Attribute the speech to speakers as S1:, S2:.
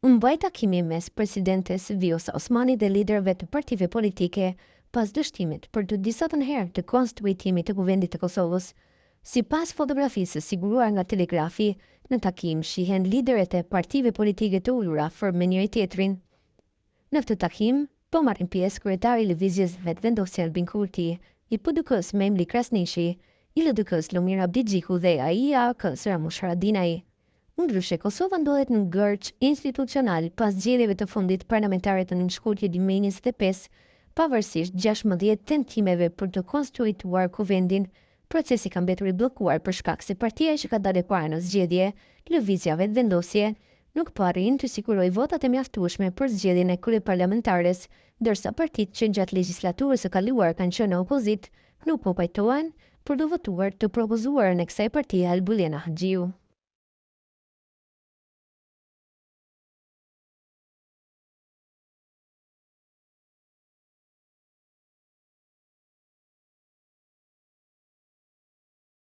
S1: Mbaj takimi mes presidentes Vjosa Osmani dhe liderëve të partive politike pas dështimit për të disa të herë të konstituimit të Kuvendit të Kosovës. Sipas fotografisë siguruar nga Telegrafi, në takim shihen liderët e partive politike të ulura afër me njëri tjetrin. Në këtë takim, po marrin pjesë kryetari i lëvizjes Vetëvendosje Albin Kurti, i PDK-s Memli Krasniqi, i LDK-s Lumir Abdi Xhiku dhe ai i AK-s Ramush Haradinaj. Ndryshe, Kosova ndodhet në gërç institucional pas zgjedhjeve të fundit parlamentare të nënshkurtjes 2025, pavarësisht 16 tentimeve për të konstituituar kuvendin. Procesi ka mbetur i bllokuar për shkak se partia që ka dalë para në zgjedhje, Lëvizja Vetëvendosje, nuk po arrin të sigurojë votat e mjaftueshme për zgjedhjen e kryeparlamentares, ndërsa partitë që gjatë legjislaturës së kaluar kanë qenë në opozit, nuk po pajtohen për të votuar të propozuarën e kësaj partie Albulena Haxhiu.